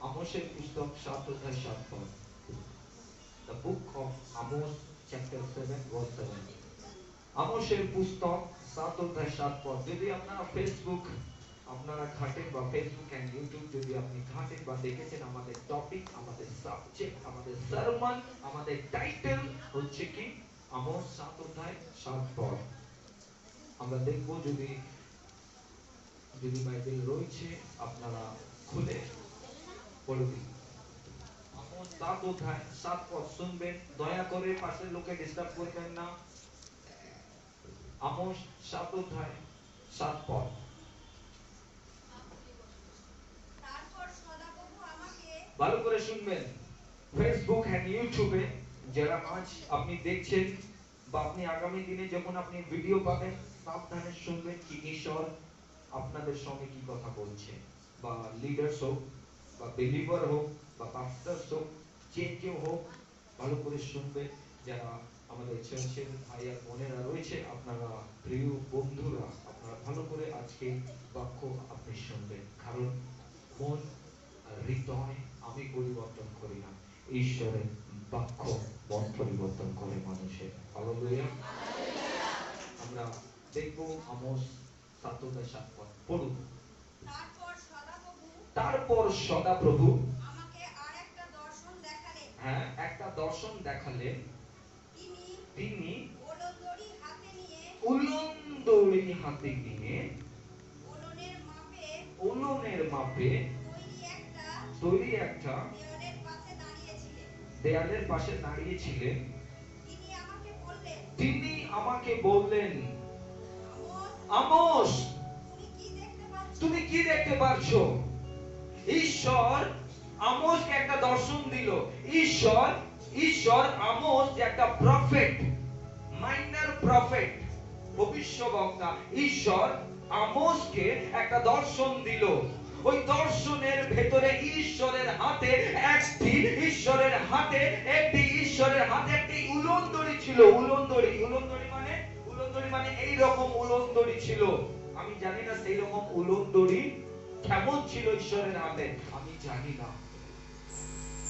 আমোসের পুস্তক 7 অধ্যায় 7 পদ। The book of Amos chapter 7 verse 7. আমোসের পুস্তক 7 অধ্যায় 7 পদ। যদি আপনারা ফেসবুক আপনারা ঘাটেন বা ফেসবুক এন্ড ইউটিউব যদি আপনি ঘাটেন বা দেখেছেন, আমাদের টপিক, আমাদের সাবজেক্ট, আমাদের সারমন, আমাদের টাইটেল হচ্ছে কি আমোস 7 অধ্যায় 7 পদ। আমরা দেখব যদি বাইবেল রয়েছে আপনারা খুলে পড়ে দিন। আমোস 7 অধ্যায় 7 পদ শুনবেন, দয়া করে পাশের লোকে ডিস্টার্ব করবেন না। আমোস 7 অধ্যায় 7 পদ। ভালো করে শুনবেন। ফেসবুক এন্ড ইউটিউবে যারা আজ আপনি দেখছেন বা আপনি আগামী দিনে যখন আপনি ভিডিও পাবেন, সাবধানে শুনবেন কি ঈশ্বর আপনাদের সঙ্গে কি কথা বলছে। বা লিডার্স হোক বা বিলিভার হোক বা পাস্টার্স হোক, যে কেউ হোক, ভালো করে শুনবেন। যারা আমাদের চার্চের ভাই আর বোনেরা রয়েছে, আপনারা প্রিয় বন্ধুরা, আপনারা ভালো করে আজকে বাক্য আপনি শুনবেন। কারণ মন হৃদয় আমি পরিবর্তন করি না, ঈশ্বরের বাক্য মন পরিবর্তন করে মানুষের। হালেলুয়া। আমরা দেখব আমোস 7 অধ্যায় 7 পদ পড়ুন। তারপর সদাপ্রভু আমাকে আরেকটা দর্শন দেখালেন। হ্যাঁ, একটা দর্শন দেখালেন। তিনি উলনদড়ি হাতে নিয়ে উলনের মাপে তৈরি একটা দেয়ালের পাশে দাঁড়িয়েছিলেন। তিনি আমাকে বললেন, আমোস, তুমি কি দেখতে পাচ্ছো? ঈশ্বর আমোসকে একটা দর্শন দিল। ঈশ্বর আমোস যে একটা প্রফেট, মাইনর প্রফেট, ভবিষ্যদ্বক্তা, ঈশ্বর আমোসকে একটা দর্শন দিল। ওই দর্শনের ভেতরে ঈশ্বরের হাতে একটি উলনদড়ি ছিল। উলনদড়ি মানে এই রকম উলনদড়ি ছিল। আমি জানি না সেই রকম উলনদড়ি কেমন ছিল ঈশ্বরের হাতে, আমি জানি না।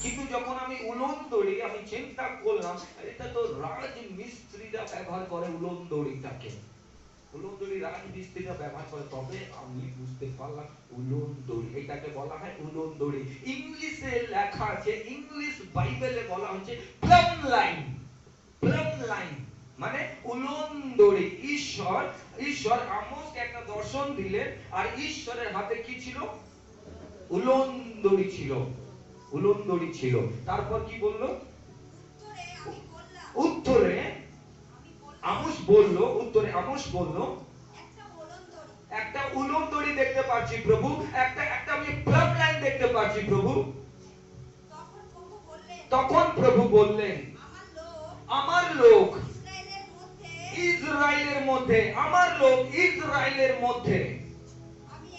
কিন্তু যখন আমি উলনদড়ি আমি চিন্তা করলাম, এটা তো রাজমিস্ত্রিরা ব্যবহার করে উলনদড়িটাকে। উলনদড়ি রাজমিস্ত্রিরা ব্যবহার করে, তবে আমি বুঝতে পারলাম উলনদড়ি, এটাকে বলা হয় উলনদড়ি। ইংলিশে লেখা আছে, ইংলিশ বাইবেলে বলা হচ্ছে প্লাম লাইন। প্লাম লাইন মানে উলনদড়ি। ঈশ্বর আমোসকে একটা দর্শন দিলেন, আর ঈশ্বরের হাতে কি ছিল? উলনদড়ি ছিল। তারপর কি বললো? উত্তরে আমোস বলল, একটা উলনদড়ি দেখতে পাচ্ছি প্রভু, একটা আমি প্লাম লাইন দেখতে পাচ্ছি প্রভু। তখন প্রভু বললেন, আমার লোক ইসরায়েলের মধ্যে আমি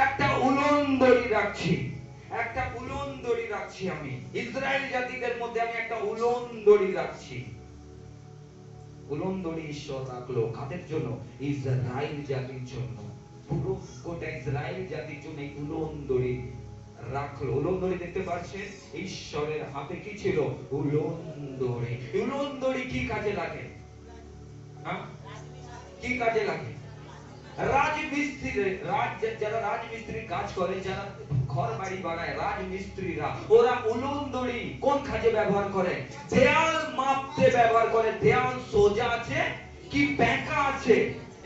একটা উলনদড়ি রাখছি। আমি ইসরায়েল জাতিদের মধ্যে আমি একটা উলনদড়ি রাখছি। উলনদড়ি ঈশ্বর রাখলো কাদের জন্য? ইসরায়েল জাতির জন্য। পুরো গোটা ইসরায়েল জাতির জন্য এই উলনদড়ি রাখলো। উলনদড়ি দেখতে পাচ্ছেন? ঈশ্বরের হাতে কি ছিল? উলনদড়ি কি কাজে লাগে? কি কাজে লাগে? যারা রাজমিস্ত্রি কাজ করে, যারা ঘর বাড়ি বানায়, রাজমিস্ত্রিরা, ওরা উলনদড়ি কোন কাজে ব্যবহার করে? দেয়াল মাপতে ব্যবহার করে। দেয়াল সোজা আছে কি বেঁকা আছে,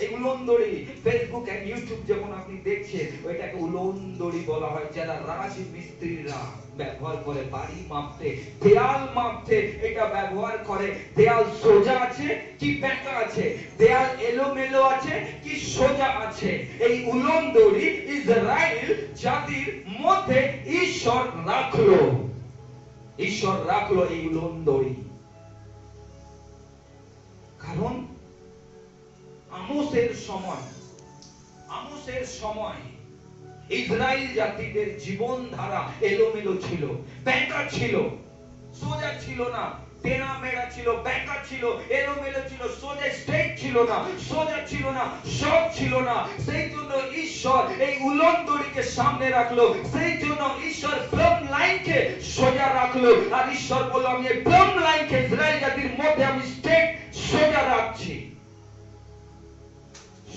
এই উলনদড়ি। ফেসবুক এন্ড ইউটিউব যখন আপনি দেখছেন, ওইটাকে উলনদড়ি বলা হয়। যারা রাজমিস্ত্রিরা ব্যবহার করে বাড়ি মাপতে, দেয়াল মাপতে, এটা ব্যবহার করে। দেয়াল সোজা আছে কি বেঁকা আছে, দেয়াল এলোমেলো আছে কি সোজা আছে, এই উলনদড়ি ইসরায়েল জাতির মধ্যে ঈশ্বর রাখলো এই উলনদড়ি। কারণ আমোসের সময় ইসরায়েল জাতিদের জীবন ধারা এলোমেলো ছিল, বেঁকা ছিল, সোজা ছিল না। তেনা মেড়া ছিল, বেঁকা ছিল, এলোমেলো ছিল, সোজা স্ট্রেট ছিল না, সোজা ছিল না, সব ছিল না। সেই জন্য ঈশ্বর এই উলন্দড়িকে সামনে রাখলো, সেই জন্য ঈশ্বর প্লাম লাইনকে সোজা রাখলো। আর ঈশ্বর বলল, আমি এই প্লাম লাইনকে ইসরায়েল জাতির মধ্যে আমি স্ট্রেট সোজা রাখছি,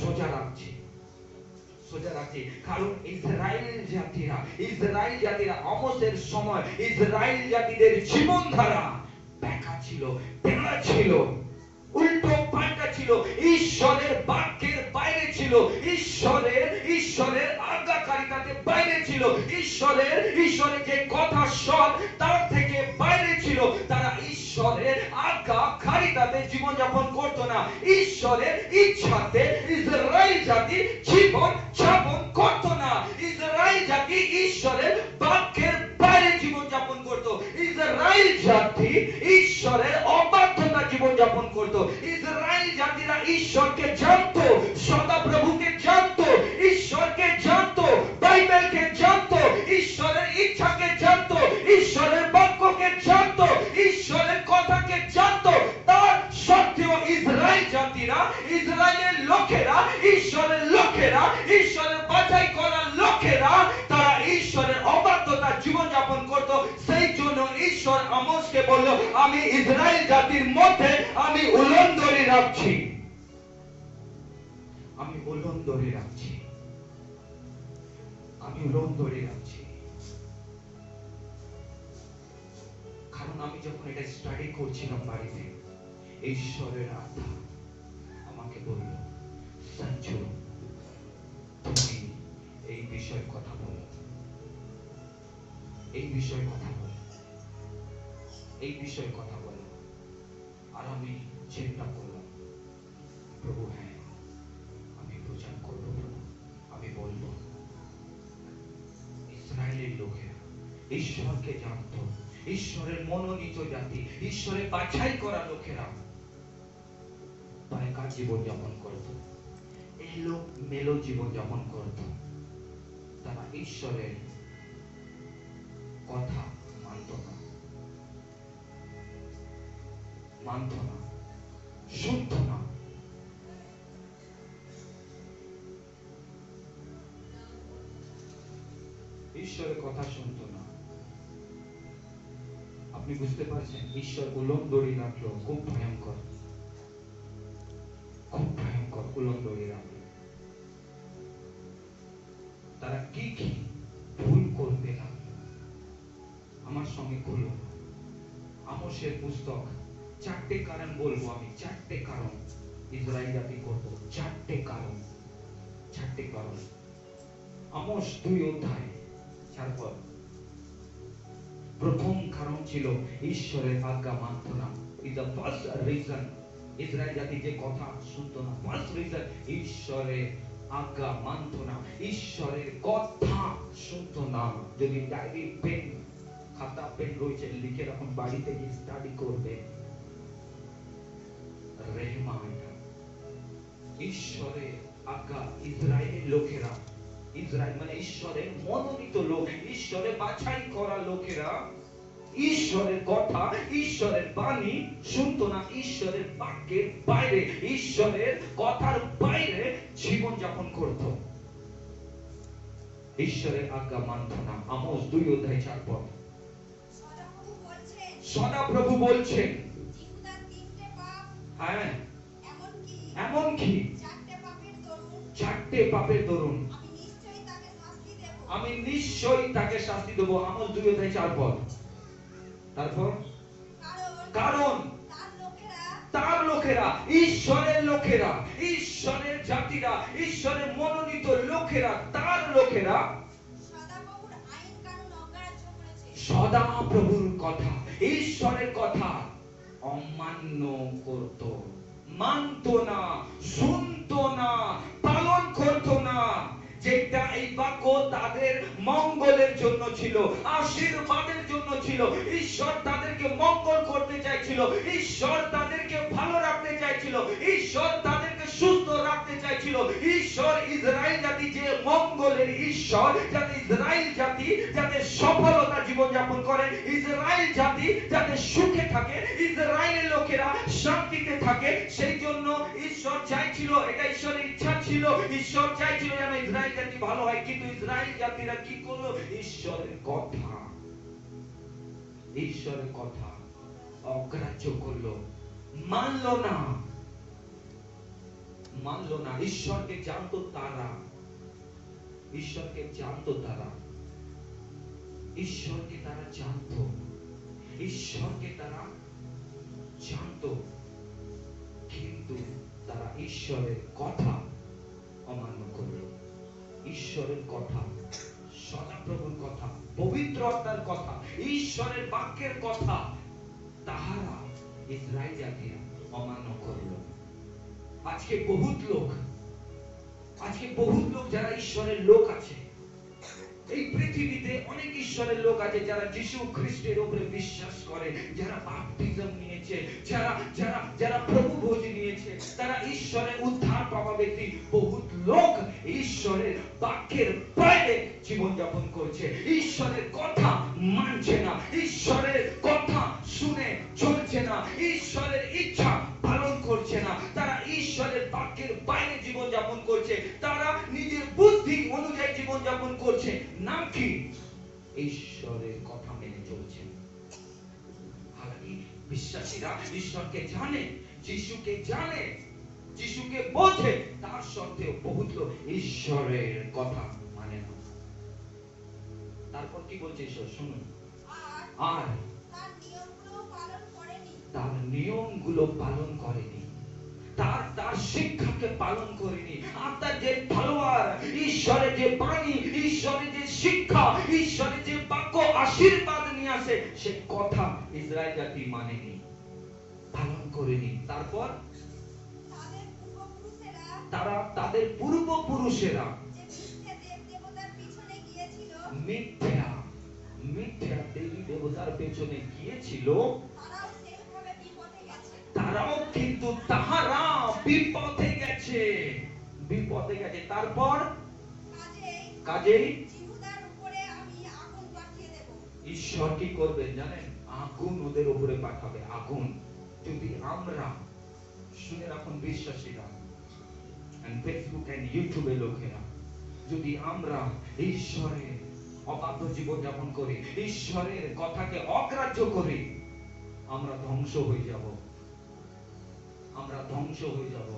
সোজা রাখছি, সোজা রাখছি। কারণ ইসরায়েল জাতিরা আমোসের সময় ইসরায়েল জাতিদের জীবনধারা বেঁকা ছিল, তেড়া ছিল, উল্টো পাল্টা ছিল, ঈশ্বরের বাক্যের বাইরে ছিল, ঈশ্বরের আজ্ঞাকারিতাতে বাইরে ছিল, ঈশ্বরের যে কথা সব তার থেকে বাইরে ছিল। তারা ঈশ্বরের আজ্ঞাকারিতাতে জীবনযাপন করতো না, ঈশ্বরের ইচ্ছাতে ইসরায়েল জাতি জীবন যাপন করতো না। ইসরায়েল জাতি ঈশ্বরের বাক্যের বাইরে জীবনযাপন করতো। ইসরায়েল জাতি ঈশ্বরের অবাধ্যতা জীবনযাপন করতো। ইসরায়েল জাতিরা ঈশ্বরকে জানতো, সদাপ্রভুকে জানতো, ঈশ্বরকে জানতো, বাইবেলকে জানতো, ঈশ্বরের ইচ্ছাকে জানতো, ঈশ্বরের বাক্যকে জানতো, ঈশ্বরের কথাকে জানতো। তার সত্ত্বেও ইসরায়েল জাতিরা, ইসরায়েলের লোকেরা, ঈশ্বরের বাছাই করা লোকেরা, তারা ঈশ্বরের অবাধ্যতা জীবনযাপন করতো। সেই জন্য ঈশ্বর আমোসকে বলল, আমি ইসরায়েল জাতির মধ্যে আমি উলন্দড়ি রাখছি, আমি উলন্দড়ি রাখছি, আমি উলন্দড়ি রাখছি। কারণ আমি যখন এটা স্টাডি করছিলাম বাড়িতে, ঈশ্বরের আত্মা আমাকে বলল, সঞ্জু তুমি এই বিষয়ে কথা বলো, এই বিষয়ে কথা বলো, এই বিষয়ে কথা বলো। আর আমি চিন্তা করলাম, প্রভু হ্যাঁ আমি প্রচার করবো, আমি বলবো। ইসরায়েলের লোকেরা ঈশ্বরকে জানত, ঈশ্বরের মনোনীত জাতি, ঈশ্বরের বাছাই করা লোকেরা বেকার জীবনযাপন করত, এলোমেলো জীবনযাপন করত। তারা ঈশ্বরের কথা মানত না, শুনত না। ঈশ্বরের কথা শুনত না। আপনি বুঝতে পারছেন, ঈশ্বর উলন্দড়ি রাখলো, খুব ভয়ঙ্কর, খুব ভয়ঙ্কর উলন্দড়ি রাখলো। তারা কি ভুল করতে লাগলো। আমার সঙ্গে খুলুন আমোসের পুস্তক। 4টে কারণ বলবো আমি, 4টে কারণ ইসরায়েল জাতি করত, 4টে কারণ, 4টে কারণ। আমোস 2 অধ্যায় 4 পদ। প্রথম কারণ ছিল ঈশ্বরের আজ্ঞা মানত না। Is the first reason. Israel জাতি যে কথা শুনতো না, ফার্স্ট রিজন ঈশ্বরের আজ্ঞা মানত না, ঈশ্বরের কথা শুনতো না। যদি ডায়েরি পেন খাতা পেন রয়েছে, লিখে রাখুন, বাড়িতে গিয়ে স্টাডি করবে। রেহমা এটা ঈশ্বরের আজ্ঞা, ইসরায়েলের লোকেরা, ইসরায়েল মানে ঈশ্বরের মনোনীত লোক, ঈশ্বরের বাছাই করা লোকেরা ঈশ্বরের কথা, ঈশ্বরের বাণী শুনতো না। ঈশ্বরের বাক্যের বাইরে, ঈশ্বরের কথার বাইরে জীবন যাপন করত, ঈশ্বরের আজ্ঞা মানত না। আমোস 2 অধ্যায় 4 পদ। সদাপ্রভু বলছেন, হ্যাঁ এমনকি 4টে পাপের দরুন আমি নিশ্চয়ই তাকে শাস্তি দেব। আমোস 2 অধ্যায় 4 পদ। তারপর কারণ তার লোকেরা, ঈশ্বরের লোকেরা, ঈশ্বরের জাতিরা, ঈশ্বরের মনোনীত লোকেরা, তার লোকেরা সদাপ্রভুর কথা, ঈশ্বরের কথা অমান্য করত, মানত না, শুনত না, পালন করত না। যেটা এই বাক্য তাদের মঙ্গলের জন্য ছিল, আশীর্বাদের জন্য ছিল। ঈশ্বর তাদেরকে মঙ্গল করতে চাইছিল, ঈশ্বর তাদেরকে ভালো রাখতে চাইছিল, ঈশ্বর তাদেরকে সুস্থ রাখতে চাইছিল। ঈশ্বর ইসরায়েল জাতি যে মঙ্গলের ঈশ্বর, যাতে ইসরায়েল জাতি যাতে সফলতা জীবন যাপন করে, ইসরায়েল জাতি যাতে সুখে থাকে, ইসরায়েলের লোকেরা শান্তিতে থাকে, সেই জন্য ঈশ্বর চাইছিল, এটা ঈশ্বরের ইচ্ছা ছিল। ঈশ্বর চাইছিল যেন ইসরায়েল জাতি ভালো হয়, কিন্তু ইসরায়েল জাতিরা কি করলো? ঈশ্বরের কথা অগ্রাহ্য করলো, মানলো না। ঈশ্বরকে জানতো তারা, ঈশ্বরকে জানতো তারা, ঈশ্বরকে তারা জানতো, ঈশ্বরকে তারা জানতো, কিন্তু তারা ঈশ্বরের কথা অমান্য করলো। ঈশ্বরের কথা, সদাপ্রভুর কথা, পবিত্র আত্মার কথা, ঈশ্বরের বাক্যের কথা তাহারা ইসরায়েল জাতিরা অমান্য করলো। আজকে বহুত লোক যারা ঈশ্বরের লোক আছে, এই পৃথিবীতে অনেক ঈশ্বরের লোক আছে যারা যিশু খ্রিস্টের উপরে বিশ্বাস করে, যারা বাপটিজম নিয়েছে, যারা প্রভু ভোজ নিয়েছে, তারা ঈশ্বরের উদ্ধার পাওয়া ব্যক্তি। বহুত লোক ঈশ্বরের বাক্যের বাইরে জীবন যাপন করছে, ঈশ্বরের কথা মানছে না, ঈশ্বরের কথা শুনে চলছে না, ঈশ্বরের ইচ্ছা পালন করছে না, তারা ঈশ্বরের বাক্যের বাইরে জীবন যাপন করছে, তারা নিজের বুদ্ধি অনুযায়ী জীবন যাপন করছে, নাকি ঈশ্বরের কথা মেনে চলছে। হালাকি বিশ্বাসীরা ঈশ্বরকে জানে, যিশুকে জানে, যিশুকে বোঝে, তার সত্ত্বেও বহুত লোক ঈশ্বরের কথা মানে না। তারপর কি বলছে ঈশ্বর শুনুন, আর তার নিয়মগুলো পালন করেনি, তার শিক্ষাকে পালন করেনি, আর তার যে তলোয়ার, ঈশ্বরের যে বাণী, ঈশ্বরের যে শিক্ষা, ঈশ্বরের যে বাক্য আশীর্বাদ নিয়ে আসে, সে কথা ইসরায়েল জাতি মানেনি, পালন করেনি। তারপর তাদের পূর্বপুরুষেরা মিথ্যা দেবী দেবতার পেছনে গিয়েছিল, তারাও কিন্তু তাহারা বিপদে গেছে। তারপর কাজেই ঈশ্বর কি করবেন জানেন? আগুন ওদের উপরে পাঠাবে, আগুন। যদি আমরা, শুনে রাখুন বিশ্বাসীরা, ফেসবুক এন্ড ইউটিউবে লোকেরা, যদি আমরা ঈশ্বরের অবাধ্য জীবন যাপন করি, ঈশ্বরের কথাকে অগ্রাহ্য করি, আমরা ধ্বংস হয়ে যাব, আমরা ধ্বংস হয়ে যাব।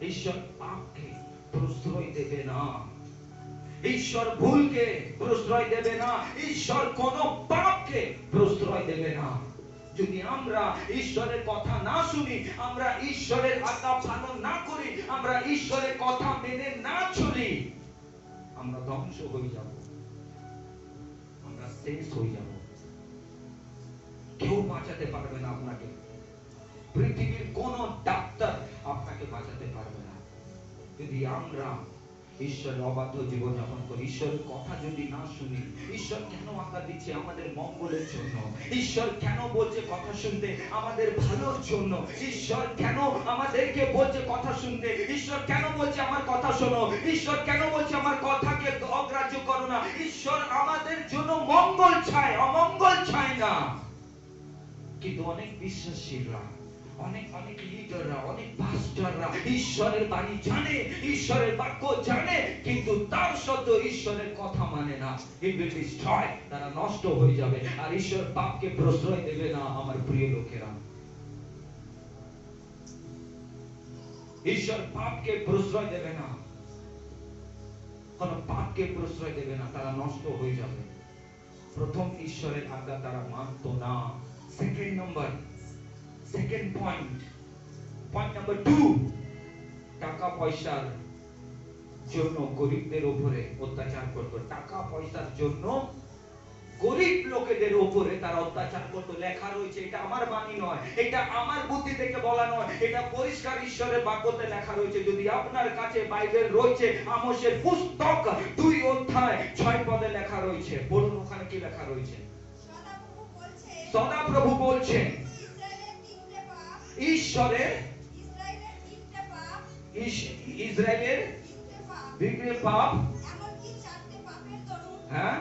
ঈশ্বর পাপকে প্রশ্রয় দেবে না, ঈশ্বর ভুলকে প্রশ্রয় দেবে না, ঈশ্বর কোন পাপকে প্রশ্রয় দেবে না। যদি আমরা ঈশ্বরের কথা না শুনি, আমরা ঈশ্বরের আজ্ঞা পালন না করি, আমরা ঈশ্বরের কথা মেনে না চলি, আমরা ধ্বংস হয়ে যাব, আমরা শেষ হয়ে যাব। কেউ বাঁচাতে পারবে না আপনাকে, পৃথিবীর কোন ডাক্তার আপনাকে বাঁচাতে পারবে না। যদি আমরা ঈশ্বরের অবাধ্য জীবন যাপন করি, ঈশ্বরের কথা যদি না শুনি, ঈশ্বর কেন আজ্ঞা দিচ্ছে আমাদের মঙ্গলের জন্য, ঈশ্বর কেন বলছে কথা শুনতে আমাদের ভালোর জন্য, ঈশ্বর কেন আমাদেরকে বলছে কথা শুনতে, ঈশ্বর কেন বলছে আমার কথা শোনো, ঈশ্বর কেন বলছে আমার কথাকে অগ্রাহ্য করো না, ঈশ্বর আমাদের জন্য মঙ্গল চায়, অমঙ্গল চায় না। কিন্তু অনেক বিশ্বাসীরা, অনেক লিডাররা, অনেক পাস্টররা ঈশ্বরের বাণী জানে, ঈশ্বরের বাক্য জানে, কিন্তু তার সত্ত্বেও ঈশ্বরের কথা মানে না। তারা নষ্ট হয়ে যাবে, আর ঈশ্বর পাপকে প্রশ্রয় দেবে না। আমার প্রিয় লোকেরা, ঈশ্বর পাপকে প্রশ্রয় দেবে না, কোন পাপকে প্রশ্রয় দেবে না, তারা নষ্ট হয়ে যাবে। প্রথম ঈশ্বরের আজ্ঞা তারা মানত না। সেকেন্ড পয়েন্ট নাম্বার 2, টাকা পয়সার জন্য গরিবদের উপরে অত্যাচার করত। টাকা পয়সার জন্য গরিব লোকেদের উপরে তারা অত্যাচার করত। লেখা রয়েছে, এটা আমার বাণী নয়, এটা আমার বুদ্ধি থেকে বলা নয়, এটা পরিষ্কার ঈশ্বরের বাক্যতে লেখা রয়েছে। যদি আপনার কাছে বাইবেল রয়েছে, আমোসের পুস্তক 2 অধ্যায় 6 পদে লেখা রয়েছে। বলুন ওখানে কি লেখা রয়েছে? সদাপ্রভু বলছেন ইসরায়েলের বিগ্রে পাপ, হ্যাঁ,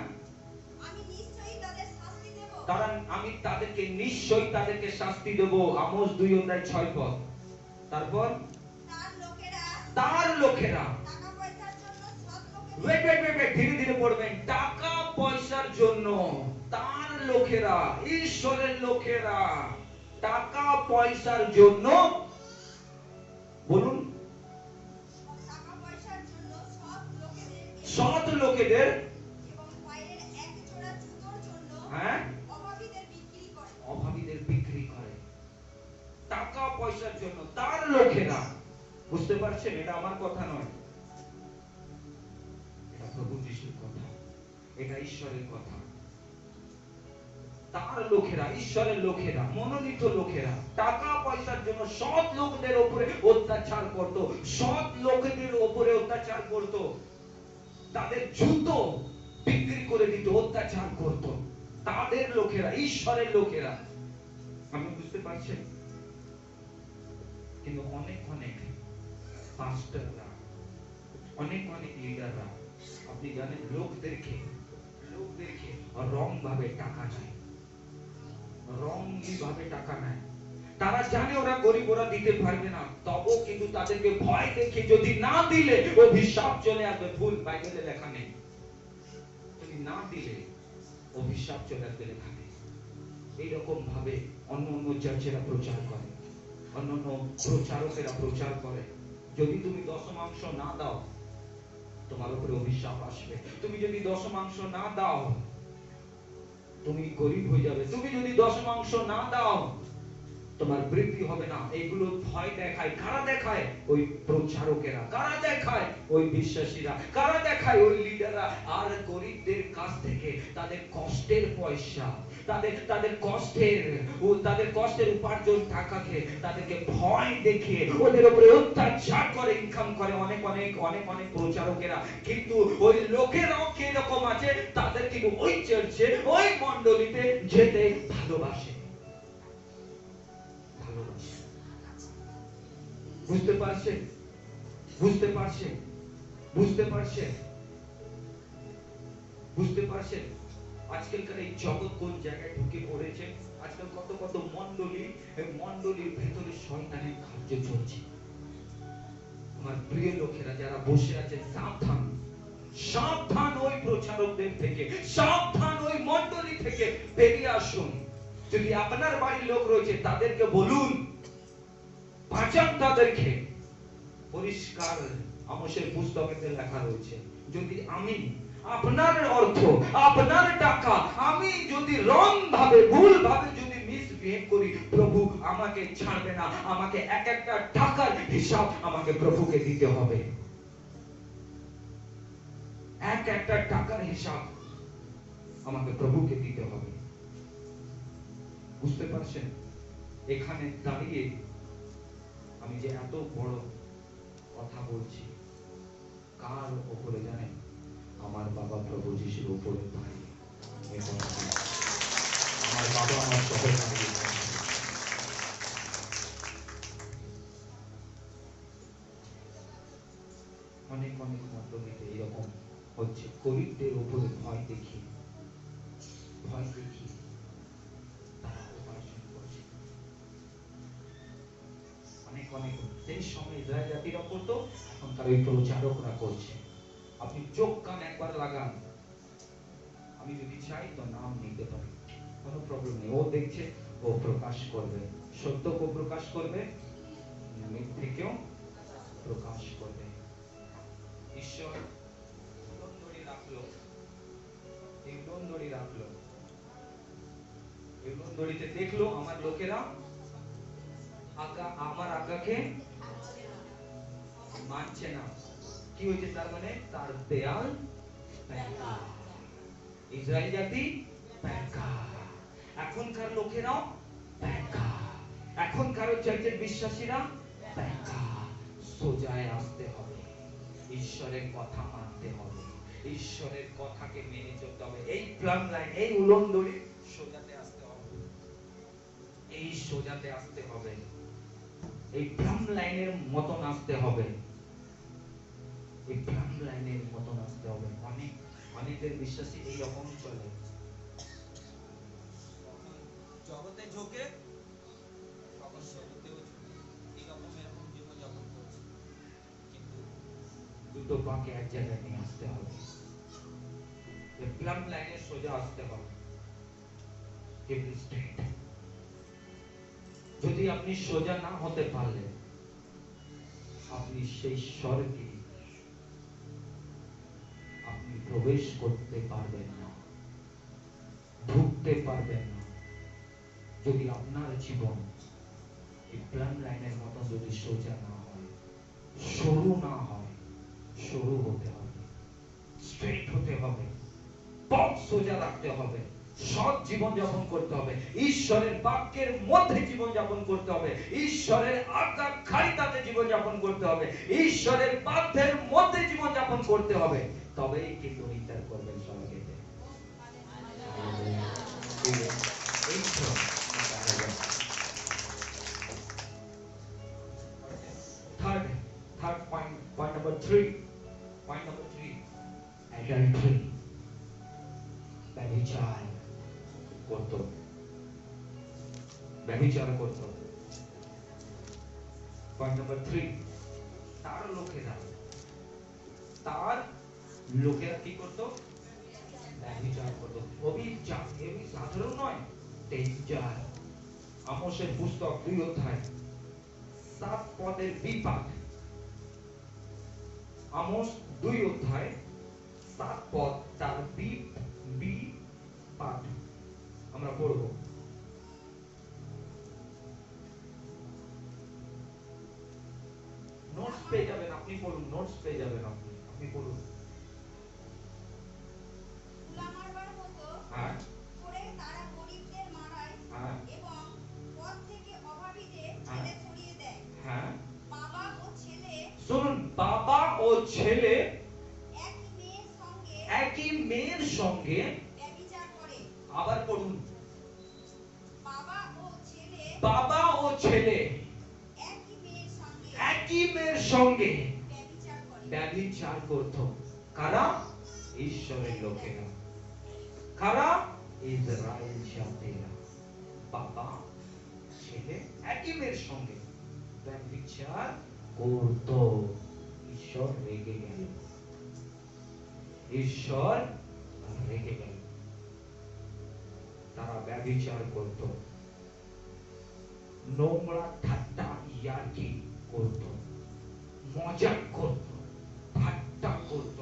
কারণ আমি তাদেরকে নিশ্চয়ই তাদেরকে শাস্তি দেব। আমোস 2 অধ্যায় 6 পদ। তারপর তার লোকেরা ধীরে ধীরে পড়বেন। টাকা পয়সার জন্য তার লোকেরা, ঈশ্বরের লোকেরা টাকা পয়সার জন্য, বলুন, সৎ লোকেদের, হ্যাঁ, অভাবীদের বিক্রি করে টাকা পয়সার জন্য। তার লোকেরা, বুঝতে পারছেন? এটা আমার কথা নয়, এটা প্রভু যিশুর কথা, এটা ঈশ্বরের কথা। তার লোকেরা, ঈশ্বরের লোকেরা, মনোনীত লোকেরা টাকা পয়সার জন্য সৎ লোকদের উপরে অত্যাচার করত, সৎ লোকদের উপরে অত্যাচার করত, তাদের জুতো বিক্রি করে দিত, অত্যাচার করত। তাদের লোকেরা, ঈশ্বরের লোকেরা। আপনি বুঝতে পারছেন? কিন্তু অনেক অনেক পাস্টররা, অনেক অনেক লিডাররা, আপনি জানেন, লোকদেরকে রং ভাবে টাকা নেয়, রঙলি ভাবে টাকা নেয়। তারা জানে ওরা গরিব, ওরা দিতে পারবে না, তবু কিন্তু তাদেরকে ভয় দেখে যদি না দিলে অভিশাপ চলে আসবে। ভুল, বাইবেলে লেখা নেই যদি না দিলে অভিশাপ চলে আসবে, লেখা নেই। এইরকম ভাবে অন্য অন্য চার্চেরা প্রচার করে, অন্য অন্য প্রচারকেরা প্রচার করে। যদি তুমি দশমাংশ না দাও, তোমার উপরে অভিশাপ আসবে। তুমি যদি দশমাংশ না দাও, তুমি গরিব হয়ে যাবে। তুমি যদি দশমাংশ না দাও, তোমার বৃদ্ধি হবে না। এগুলো ভয় দেখায়। কারা দেখায়? ওই প্রচারকেরা। কারা দেখায়? ওই বিশ্বাসীরা। কারা দেখায়? ওই লিডাররা। আর গরিবদের কাছ থেকে তাদের কষ্টের পয়সা, তাদের কষ্টের উপার্জন টাকাকে তাদেরকে ভয় দেখিয়ে ওদের উপরে অত্যাচার করে, ইনকাম করে অনেক অনেক অনেক অনেক প্রচারকেরা। কিন্তু ওই লোকেরাও কি রকম আছে? তাদের কিন্তু ওই চার্চে, ওই মণ্ডলীতে যেতে ভালোবাসে। বুঝতে পারছেন? বুঝতে পারছেন? বুঝতে পারছেন? বুঝতে পারছেন? আজকালকার এই জগৎ কোন জায়গায় ঢুকে পড়েছে। আজকাল কত কত মণ্ডলী, এই মণ্ডলীর ভেতরে শয়তানের কার্য চলছে। আমার প্রিয় লোকেরা যারা বসে আছে, সাবধান, সাবধান ওই প্রচারকদের থেকে, সাবধান ওই মণ্ডলী থেকে বেরিয়ে আসুন। যদি আপনার বাড়ির লোক রয়েছে, তাদেরকে বলুন, বাঁচান তাদেরকে। পরিষ্কার আমোসের পুস্তকেতে লেখা রয়েছে, যদি আমি আপনার অর্থ, আপনার টাকা আমি যদি রং ভাবে, ভুল ভাবে যদি মিসবিহেভ করি, প্রভু আমাকে ছাড়বে না। আমাকে এক একটা টাকার হিসাব আমাকে প্রভুকে দিতে হবে। এক একটা টাকার হিসাব আমাকে প্রভুকে দিতে হবে। বুঝতে পারছেন? এখানে দাঁড়িয়ে আমি যে এত বড় কথা বলছি, কার উপরে জানেন? আমার বাবা প্রভু যিশুর উপরে দাঁড়িয়ে। আমার বাবা আমার সবাই দাঁড়িয়ে। অনেক অনেক মণ্ডলীতে এরকম হচ্ছে, গরিবদের উপরে ভয় দেখিয়ে তারা উপার্জন করছে। অনেক অনেক সেই সময় ইসরায়েল জাতিরা করতো, এখনকার ওই প্রচারকরা করছে। আপনি চোখ কান একবার লাগান, আমি যদি চাই তো নাম নিতে পারি, কোনো প্রবলেম নেই। ও দেখছে, ও প্রকাশ করবে, সত্যকে প্রকাশ করবে, মিথ্যেকেও প্রকাশ করবে। ঈশ্বর উলনদড়ি রাখলো, এই উলনদড়ি রাখলো, এই উলনদড়িতে দেখলো আমার লোকেরা আমার আজ্ঞাকে মানছে না। কি হয়েছে? তার মানে তার দেয়াল ইসরায়েল জাতি ব্যাকা। এখনকার লোকেরাও ব্যাকা, এখনকার চার্চের বিশ্বাসীরা ব্যাকা। সোজায় আসতে হবে, ঈশ্বরের কথা মানতে হবে, ঈশ্বরের কথাকে মেনে চলতে হবে। এই প্লাম লাইন, এই উলন দড়ি সোজাতে আসতে হবে, এই সোজাতে আসতে হবে, এই প্লাম লাইনের মতন আসতে হবে, এই প্লাম লাইনের মতন আসতে হবে। অনেকের বিশ্বাসী এই রকম চলে, জগতে ঝোঁকে জগতেও ঝোঁকে, এরকম জীবনযাপন করছে। কিন্তু দুটো পাকে এক জায়গায় নিয়ে আসতে হবে, এই প্লাম লাইনে সোজা আসতে হবে। যদি আপনি সোজা না হতে পারলে আপনি সেই স্বর্গে আপনি প্রবেশ করতে পারবেন না, ঢুকতে পারবেন না। যদি আপনার জীবন এই প্ল্যান লাইনের মতো যদি সোজা না হয়, সরু না হয়, সরু হতে হবে, স্ট্রেট হতে হবে, পথ সোজা রাখতে হবে, সৎ জীবন যাপন করতে হবে, ঈশ্বরের বাক্যের মধ্যে জীবন যাপন করতে হবে, ঈশ্বরের আজ্ঞাকারিতাতে জীবন যাপন করতে হবে, ঈশ্বরের বাধ্যের মধ্যে জীবন যাপন করতে হবে, তবেই কিন্তু ইন্টার করবেন স্বর্গেতে। Third point number 3. Point number 3. Adultery. ব্যভিচার করত, ব্যভিচার করত। পয়েন্ট নাম্বার 3, তার লোকেরা কি করত? ব্যভিচার করত। অভিচার, এমনি সাধারণ নয়, ডেঞ্জার। আমোসের পুস্তক 2 অধ্যায় 7 পদের বিপাক। আমোস 2 অধ্যায় 7 পদ, তার বিপাক আমরা পড়ব। নোটস পেয়ে যাবেন, আপনি পড়ুন, নোটস পেয়ে যাবেন আপনি পড়ুন। হ্যাঁ, করে তারা গরিবদের মারায় এবং পথ থেকে অভাবীদের ছেলে ছড়িয়ে দেয়। হ্যাঁ, বাবা ও ছেলে, শুনুন, বাবা ও ছেলে একই মেয়ের সঙ্গে ব্যভিচার করে। আবার পড়ুন। বাবা ও ছেলে একই মেয়ের সঙ্গে ব্যভিচার করে। ব্যভিচার করত। কারা? ঈশ্বরের লোকেরা। কারা? ইসরায়েল জাতিরা। বাবা ছেলে একই মেয়ের সঙ্গে ব্যভিচার করত। ঈশ্বর রেগে গেল, ঈশ্বর রেগে গেল। তারা ব্যভিচার করত, নোংরা ঠাট্টা ইয়ার্কি করত, মজা করত, ঠাট্টা করত,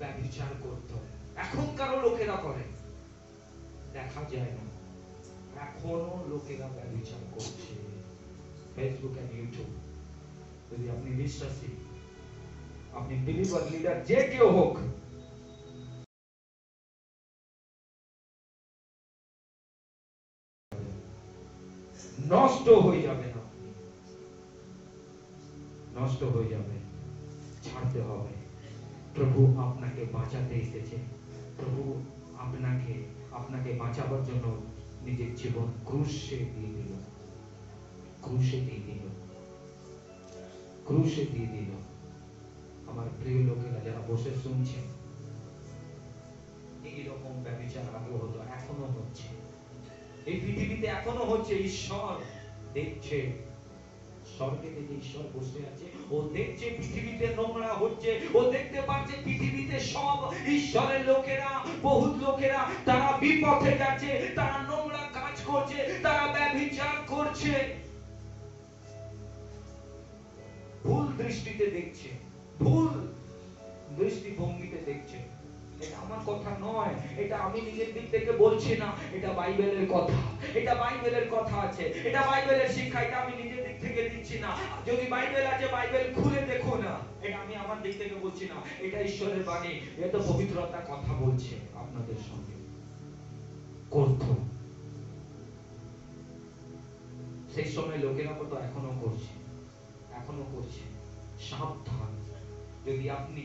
ব্যভিচার করত। এখনকারও লোকেরা করে, দেখা যায় না, এখনো লোকেরা ব্যভিচার করছে। ফেসবুক এন্ড ইউটিউব, যদি আপনি বিশ্বাসী, আপনি বিলিভার লিডার যে কেউ হোক, নষ্ট হয়ে যাবেন, আপনি নষ্ট হয়ে যাবেন। ছাড়তে হবে। প্রভু আপনাকে বাঁচাতে এসেছে, প্রভু আপনাকে বাঁচাবার জন্য নিজের জীবন ক্রুশে দিয়ে দিল, ক্রুশে দিয়ে দিল, ক্রুশে দিয়ে দিল। আমার প্রিয় লোকেরা যারা বসে শুনছেন, এইরকম ব্যভিচার আগে হতো, এখনো হচ্ছে, এই পৃথিবীতে এখনো হচ্ছে। ঈশ্বর দেখছে, স্বর্গে থেকে ঈশ্বর বসে আছে, ও দেখছে পৃথিবীতে নোংরা হচ্ছে, ও দেখতে পাচ্ছে পৃথিবীতে সব ঈশ্বরের লোকেরা, বহুত লোকেরা তারা বিপথে যাচ্ছে, তারা নোংরা কাজ করছে, তারা ব্যভিচার করছে, ভুল দৃষ্টিতে দেখছে, ভুল দৃষ্টিভঙ্গিতে দেখছে। এটা আমার কথা নয়, এটা আমি নিজের দিক থেকে বলছি না, এটা বাইবেলের কথা, এটা বাইবেলের কথা আছে, এটা বাইবেলের শিক্ষা, এটা আমি নিজের দিক থেকে দিচ্ছি না। যদি বাইবেল আছে, বাইবেল খুলে দেখো না, এটা আমি আমার দিক থেকে বলছি না, এটা ঈশ্বরের বাণী, এটা পবিত্র আত্মা কথা বলছে আপনাদের সঙ্গে। করত সেই সময় লোকেরা কত এখনো করছে, এখনো করছে। সাবধান, যদি আপনি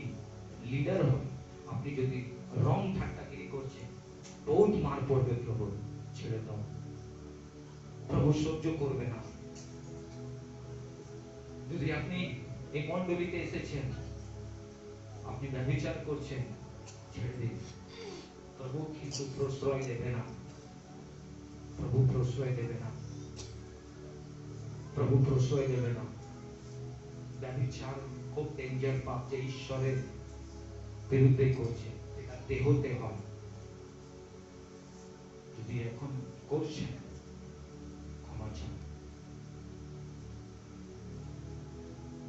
লিডার হন, আপনি যদি রং ঠাট্টাগিরি করছেন, বহুত মার পড়বে প্রভু, ছেড়ে দাও, প্রভু সহ্য করবে না। যদি আপনি এই মণ্ডলীতে এসেছেন, আপনি ব্যভিচার করছেন, ছেড়ে দিন, প্রভু কিন্তু প্রশ্রয় দেবে না, প্রভু প্রশ্রয় দেবে না, প্রভু প্রশ্রয় দেবে না। ব্যভিচার খুব ডেঞ্জার পাপ, যে ঈশ্বরের বিরুদ্ধে করছে, এটা দেহতে হয়। যদি এখন করছেন, ক্ষমা চান,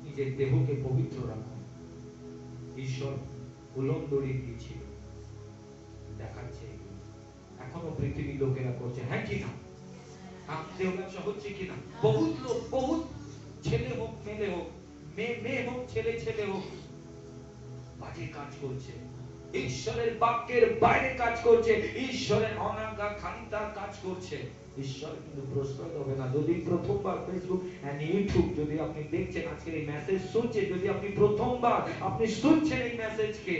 নিজের দেহকে পবিত্র রাখুন। ঈশ্বর উলঙ্গড়ি দিয়েছিল, দেখাচ্ছে এগুলো। এখনো পৃথিবীর লোকেরা করছে, হ্যাঁ কি না? দেহ ব্যবসা হচ্ছে কিনা? বহুত লোক, বহুত ছেলে হোক মেয়ে হোক, মেয়ে হোক ছেলে হোক, বাজে কাজ করছে, ঈশ্বরের বাক্যের বাইরে কাজ করছে, ঈশ্বরের অনাজ্ঞা খানিতার কাজ করছে। ঈশ্বর কিন্তু প্রশ্রয় দেবে না। যদি প্রথমবার ফেসবুক এন্ড ইউটিউব যদি আপনি দেখছেন, আজকের এই মেসেজ শুনছেন, যদি আপনি প্রথমবার আপনি শুনছেন এই মেসেজকে,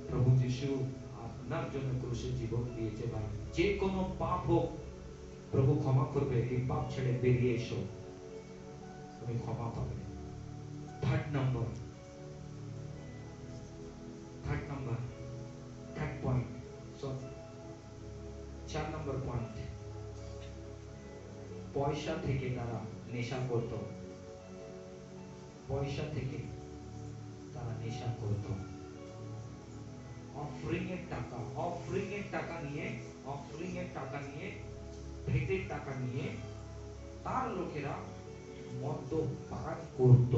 প্রভু যিশু আপনার জন্য ক্রুশে জীবন দিয়েছে ভাই। যে কোনো পাপ হোক, প্রভু ক্ষমা করবে। এই পাপ ছেড়ে বেরিয়ে এসো, তুমি ক্ষমা পাবে। থার্ড নাম্বার, থার্ড পয়েন্ট, 4 নম্বর পয়েন্ট, পয়সা থেকে তারা নেশা করত, পয়সা থেকে তারা নেশা করত। অফরিং এর টাকা নিয়ে ভেটের টাকা নিয়ে তার লোকেরা মদ্যপান করত।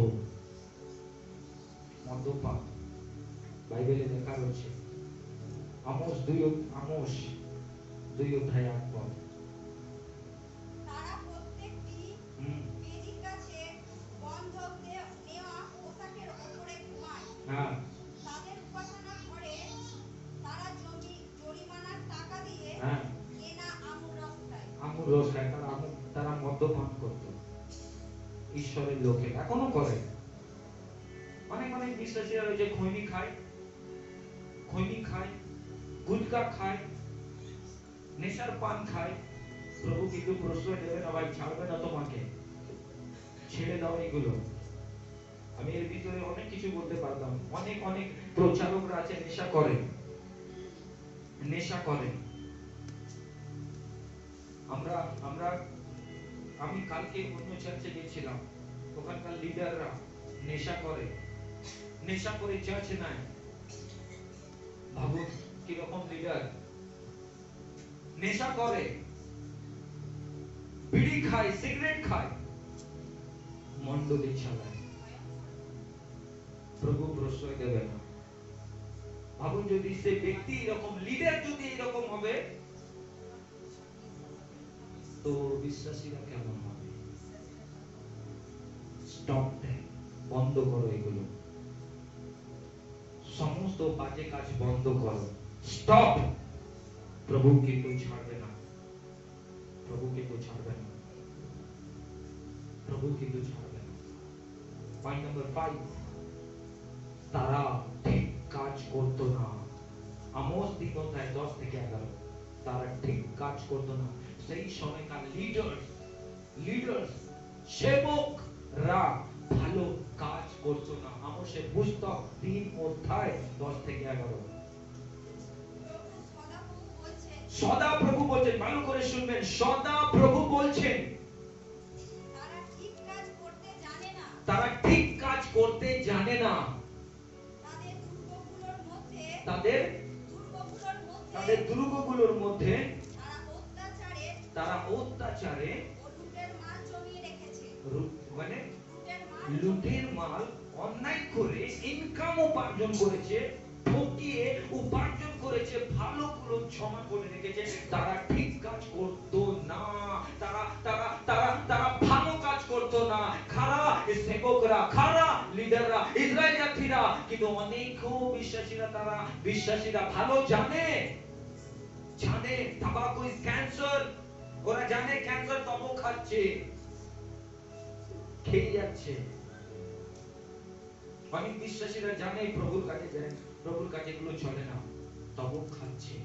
মদ্যপান বাইবেলে লেখা রয়েছে, আমোস 2 অধ্যায় 8 পদ। তারা প্রত্যেকটি বেদির কাছে বন্ধক নেওয়া পোশাকের উপরে ঘুমায়। তাদের উপাসনা করে তারা জরিমানার টাকা দিয়ে কেনা আমুর রস খায়। তারা মদ্যপান করত। ঈশ্বরের লোকে এখনো করে। অনেক বিশ্বাসীরা রয়েছে, খৈনি খায়, গুটকা খায়, নেশার পান খায়। প্রভু কিন্তু প্রশ্রয় দেবে না ভাই, ছাড়বে না তোমাকে, ছেড়ে দাও এগুলো। আমি এর ভিতরে অনেক কিছু বলতে পারতাম। অনেক প্রচারকরা আছে নেশা করে। আমি কালকে অন্য চার্চে গেছিলাম, ওখানকার লিডাররা নেশা করে চার্চ নাই। ভাবুন কিরকম লিডার, নেশা করে, বিড়ি খায়, সিগারেট খায়, মণ্ডলী চালায়। প্রভু প্রশ্রয় দেবে না। ভাবুন যদি সে ব্যক্তি এরকম, লিডার যদি এরকম হবে, তো বিশ্বাসীরা কেমন হবে? স্টপ দেয়, বন্ধ করো এগুলো, সমস্ত বাজে কাজ বন্ধ করো, স্টপ। প্রভু কিন্তু ছাড়বে না, পয়েন্ট নাম্বার 5, তারা ঠিক কাজ করতো না। আমোস 3 অধ্যায় 10 থেকে 11, তারা ঠিক কাজ করতো না। সেই সময়কার লিডার্স সেবকরা ভালো কাজ করতো না। আমোসের পুস্তক 3 অধ্যায় 10 থেকে 11। সদা প্রভু বলছেন, ভালো করে শুনবেন, সদা প্রভু বলছেন, তারা ঠিক কাজ করতে জানে না। তাদের দুর্গগুলোর মধ্যে তারা অত্যাচারে মানে লুটের মাল অন্যায় করে ইনকাম উপার্জন করেছে, ঠকিয়ে উপার্জন করেছে, ভালোগুলো জমা করে রেখেছে। তারা ঠিক কাজ করতো না, তারা ভালো কাজ করতো না। খারাপ সেবকরা, খারাপ লিডাররা, ইসরায়েল যাত্রীরা, কিন্তু অনেক বিশ্বাসীরা ভালো জানে তাবাকু ইজ ক্যান্সার। ওরা জানে ক্যান্সার, তবু খাচ্ছে, খেয়ে যাচ্ছে। অনেক বিশ্বাসীরা জানে প্রভুর কাজে এগুলো চলে না, তবু খাচ্ছে।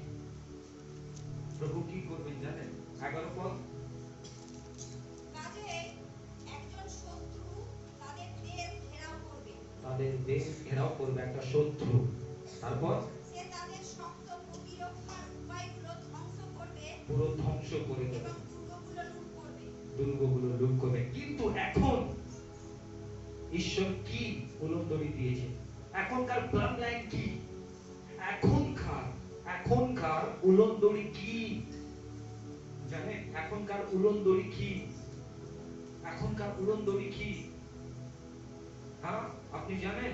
প্রভু কি করবেন জানেন? 11 পদ, কাজেই একজন শত্রু তাদের দেশ ঘেরাও করবে একটা শত্রু। তারপর সে তাদের শক্ত প্রতিরক্ষার উপায়গুলো ধ্বংস করবে, পুরো ধ্বংস করে দেবে, এবং দুর্গগুলো লুট করবে। কিন্তু এখন ঈশ্বর কি উলম্বনি দিয়েছে? এখনকার প্ল্যান লাইন কি? এখনকার উলম্বনি কি জানেন? এখনকার উলম্বনি কি? হ্যাঁ, আপনি জানেন?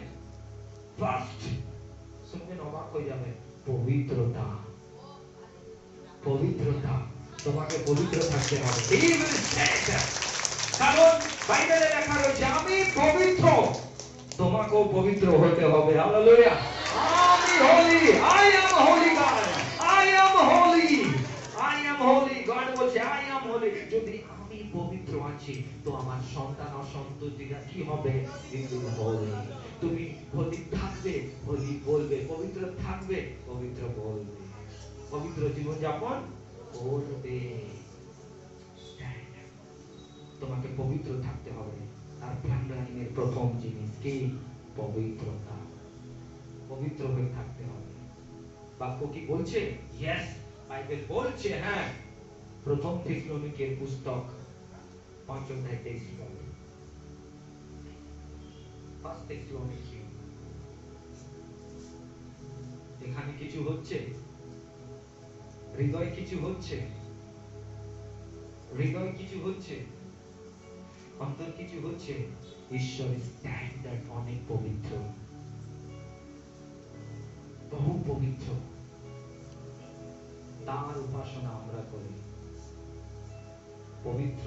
ফার্স্ট শুনবেন, অবাক হয়ে যাবে, পবিত্রতা। তোমাকে পবিত্র থাকতে হবে। কারণ বাইবেলে লেখা রয়েছে আমি পবিত্র, তোমাকেও পবিত্র হতে হবে। হালেলুয়া। আমি holy, I am holy God, I am holy God বলছে I am holy। যদি আমি পবিত্র আছি, তো আমার সন্তান ও সন্ততিরা কি হবে? holy। তুমি holy থাকবে, holy বলবে, পবিত্র থাকবে, পবিত্র বলবে, পবিত্র জীবন যাপন করবে। তোমাকে পবিত্র থাকতে হবে। আর প্ল্যানের প্রথম জিনিস কি? পবিত্রতা। পবিত্র হয়ে থাকতে হবে। বাক্য কি বলছে? ইয়েস, বাইবেল বলছে। হ্যাঁ, প্রথম থেসলোনিকের পুস্তক 5 অধ্যায় 23 পদ। ফার্স্ট থেসলোনিকে। এখানে কিছু হচ্ছে, হৃদয় কিছু হচ্ছে, অন্তর কিছু হচ্ছে। ঈশ্বরের স্ট্যান্ডার্ড অনেক পবিত্র, বহু পবিত্র। তার উপাসনা আমরা করি, পবিত্র।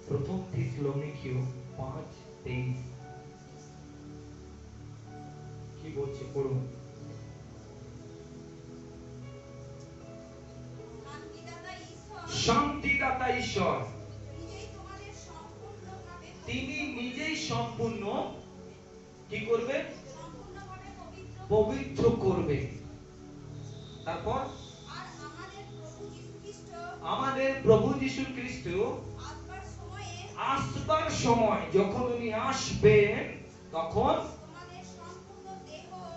প্রথম থেসলোনিকীয় 5:23 কি বলছে? পড়ুন। শান্তিদাতা ঈশ্বর তিনি নিজেই সম্পূর্ণ কি করবে? পবিত্র করবে। তারপর আমাদের প্রভু যীশু খ্রিস্ট আসবার সময়, যখন উনি আসবেন, তখন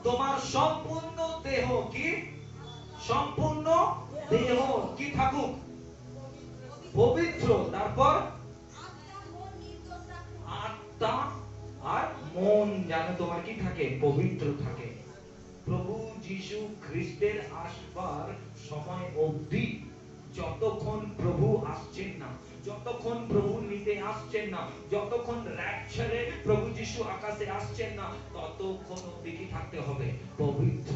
তোমার সম্পূর্ণ দেহ কি? সম্পূর্ণ দেহ কি থাকুক? পবিত্র। তারপর আত্মা আর মন যেন তোমার কি থাকে? পবিত্র থাকে। প্রভু যীশু খ্রিস্টের আসবার সময় অবধি, যতক্ষণ প্রভু আসছেন না, যতক্ষণ প্রভু নিতে আসছেন না, যতক্ষণ র্যাপচারে প্রভু যীশু আকাশে আসছেন না, ততক্ষণ অবধি কি থাকতে হবে? পবিত্র।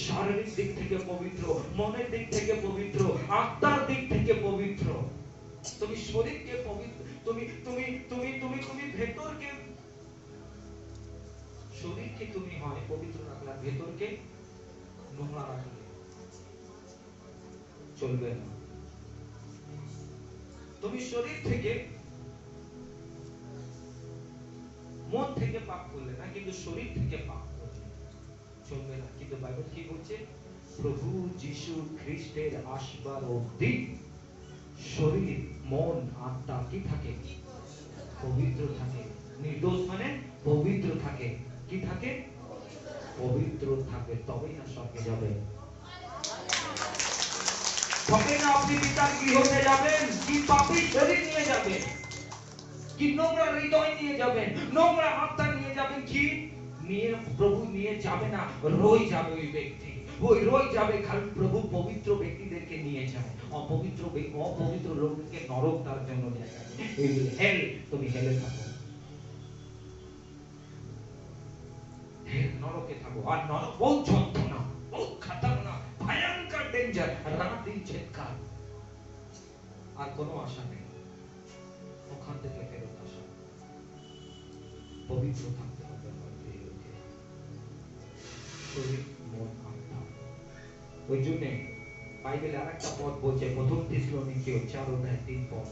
শারীরিক দিক থেকে পবিত্র, মনের দিক থেকে পবিত্র, আত্মার দিক থেকে পবিত্র। তুমি শরীরকে পবিত্র, তুমি ভেতরকে, শরীরকে তুমি হয় পবিত্র রাখলে, ভেতরকে নোংরা রাখলে চলবে না। তুমি শরীর থেকে, মন থেকে পাপ করলে না, কিন্তু শরীর থেকে পাপ করলে চলবে না। কিন্তু বাইবেল কি বলছে? প্রভু যীশু খ্রিস্টের আসবার অবধি শরীর, মন, আত্মা কি থাকে? পবিত্র থাকে। নির্দোষ মানে পবিত্র থাকে। কি থাকে? পবিত্র থাকে। তবেই না স্বর্গে যাবে, তবে না আপনি পিতার গৃহতে যাবেন। কি পাপী শরীর নিয়ে যাবেন, কি নোংরা হৃদয় নিয়ে যাবেন, নোংরা আত্মা নিয়ে যাবেন, কি নিয়ে? প্রভু নিয়ে যাবে না, রয়ে যাবে ওই ব্যক্তি, রয়ে যাবে। খালি প্রভু পবিত্র ব্যক্তিদেরকে নিয়ে যায়, অপবিত্র লোককে নরক তার জন্য জায়গা। হেল, তুমি হেলে থাকো, নরকে থাকো। আর নরক বহু যন্ত্রণা, বহু খতরনাক, ভয়ঙ্কর, ডেঞ্জার, রাত দিন চিৎকার, আর কোনো আশা নেই ওখান থেকে ফেরত আসা। পবিত্র থাকতে হবে আমার প্রিয় লোকেরা। শরীর, মন, আত্মা। ওই জন্য বাইবেলে আরেকটা পদ বলছে, প্রথম থেসলোনিকীয় 4:3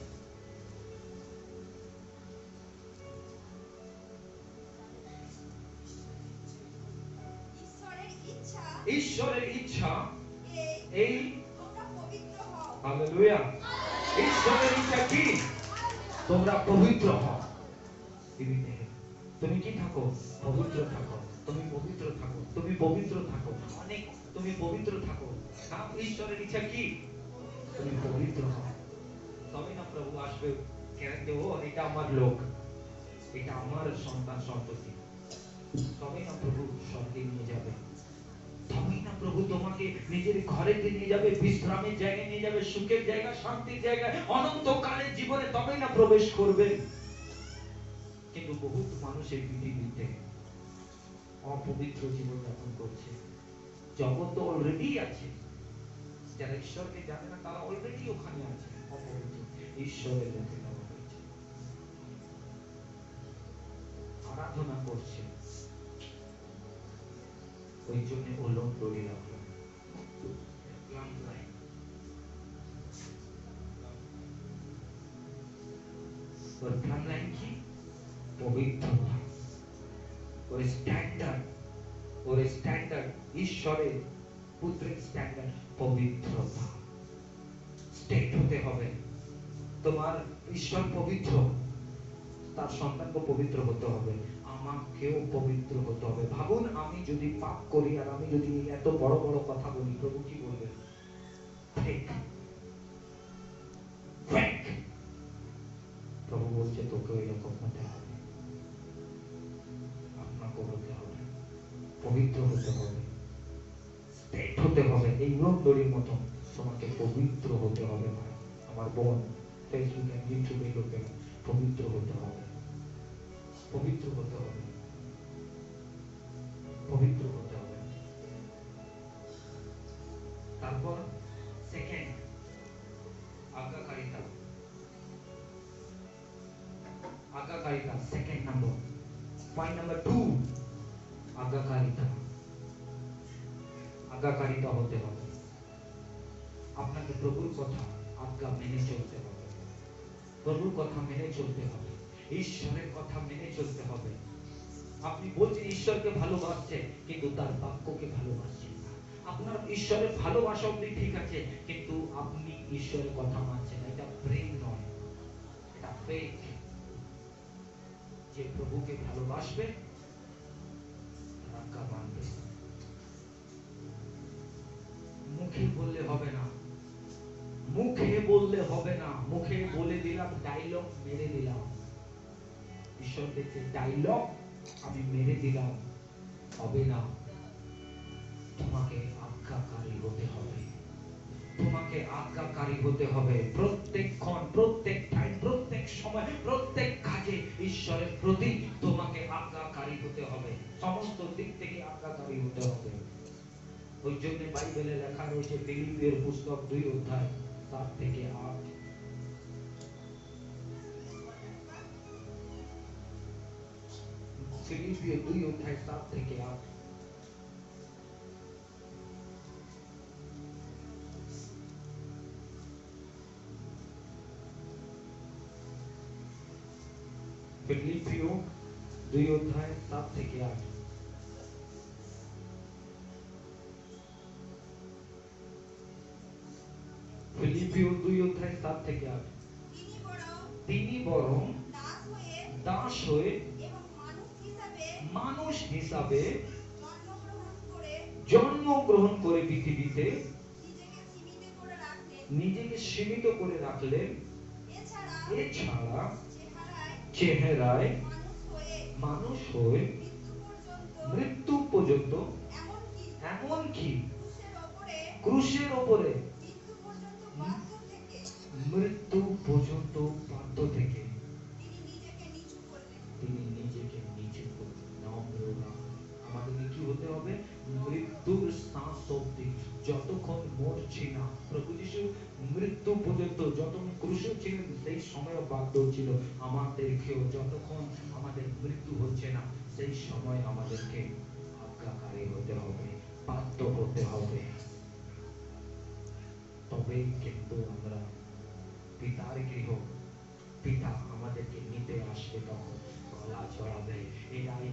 ঈশ্বরের ইচ্ছা এই, তোমরা পবিত্র হও। হালেলুয়া। ঈশ্বরের ইচ্ছা কি? তোমরা পবিত্র হও। তুমি কি থাকো? পবিত্র থাকো। তুমি পবিত্র থাকো, তুমি পবিত্র থাকো, অনেক তুমি পবিত্র থাকো। ঈশ্বরের ইচ্ছা কি? তুমি পবিত্র হও। তবে না প্রভু আসবে, কেন ও এটা আমার লোক, এটা আমার সন্তান সন্ততি। তবে না প্রভু স্বর্গে নিয়ে যাবে। তবেই না প্রভু তোমাকে নিজের ঘরেতে নিয়ে যাবে, বিশ্রামের জায়গায় নিয়ে যাবে, সুখের জায়গা, শান্তির জায়গায়, অনন্তকালের জীবনে তবেই না প্রবেশ করবে। কিন্তু বহুত মানুষ এই পৃথিবীতে অপবিত্র জীবন যাপন করছে। জগৎ তো অলরেডি আছে, যারা ঈশ্বরকে জানে না তারা অলরেডি ওখানে আছে, অপবিত্র। ঈশ্বরের লোকে দেওয়া হয়েছে, আরাধনা করছে, ওই জন্য ওলম দড়ি রাখলাম। ওর প্লাম লাইন কি? পবিত্রতা। ওর স্ট্যান্ডার্ড, ওর স্ট্যান্ডার্ড, ঈশ্বরের পুত্রের স্ট্যান্ডার্ড পবিত্রতা। স্টেট হতে হবে। তোমার ঈশ্বর পবিত্র, তার সন্তানকে পবিত্র হতে হবে, আমাকেও পবিত্র হতে হবে। ভাবুন, আমি যদি পাপ করি আর আমি যদি এত বড় বড় কথা বলি, প্রভু কি বলবে? Fake, fake. প্রভু বলছে তোকে এরকম হতে হবে, আপনাকে হতে হবে, পবিত্র হতে হবে, স্টেট হতে হবে। এই লোক দড়ির মতো তোমাকে পবিত্র হতে হবে। ভাই আমার বোন, ফেসবুকে ইউটিউবে লোকে পবিত্র হতে হবে, পবিত্র হতে হবে, পবিত্র হতে হবে। তারপর সেকেন্ড, আজ্ঞাকারিতা। আজ্ঞাকারিতা সেকেন্ড নাম্বার। পয়েন্ট নাম্বার 2, আজ্ঞাকারিতা। আজ্ঞাকারিতা হতে হবে। আপনাকে প্রভুর কথা, আজ্ঞা মেনে চলতে হবে, প্রভুর কথা মেনে চলতে হবে, ঈশ্বরের কথা মেনে চলতে হবে। আপনি বলছেন ঈশ্বরকে ভালোবাসছে, কিন্তু তার বাক্যকে ভালোবাসছেন না। আপনার ঈশ্বরের ভালোবাসা অবধি ঠিক আছে, কিন্তু আপনি ঈশ্বরের কথা মানছেন না। এটা প্রেম নয়, এটা ফেক। যে প্রভুকে ভালোবাসবে তার আজ্ঞা মানবে। মুখে বললে হবে না, মুখে বললে হবে না। মুখে বলে দিলাম, ডায়লগ মেরে দিলাম। ঈশ্বর দেখছে ডায়লগ আমি মেরে দিলাম, হবে না। তোমাকে আজ্ঞাকারী হতে হবে, তোমাকে আজ্ঞাকারী হতে হবে। প্রত্যেকক্ষণ, প্রত্যেক টাইম, প্রত্যেক সময়, প্রত্যেক কাজে ঈশ্বরের প্রতি তোমাকে আজ্ঞাকারী হতে হবে, সমস্ত দিক থেকে আজ্ঞাকারী হতে হবে। ওই জন্য বাইবেলে লেখা রয়েছে, ফিলিপিয়ের পুস্তক 2:7-8। ফিলিপিও 2:7-8। ফিলিপিও 2:7-8। ফিলিপিও 2:7-8। তিনি বরং দাস হয়ে এবং মানুষ হিসাবে জন্মগ্রহণ করে পৃথিবীতে নিজেকে সীমিত করে রাখলেন। এছাড়া চেহারায় মানুষ হয়ে মৃত্যু পর্যন্ত, এমনকি ক্রুশের ওপরে মৃত্যু পর্যন্ত বাধ্য থেকে তিনি নিজেকে নিচু করলেন। আমাদের কি হতে হবে? মৃত্যুর শ্বাস অবধি, যতক্ষণ মরছি না, প্রভু যিশু মৃত্যু পর্যন্ত যতক্ষণ ক্রুশে ছিলেন সেই সময় বাধ্য ছিল আমাদেরকেও, যতক্ষণ আমাদের মৃত্যু হচ্ছে না সময় আমাদেরকে আজ্ঞাকারী হতে হবে, বাধ্য হতে হবে, তবেই কিন্তু আমরা পিতার গৃহ, পিতা আমাদেরকে নিতে আসবে, তখন গলা চড়াবে। এরাই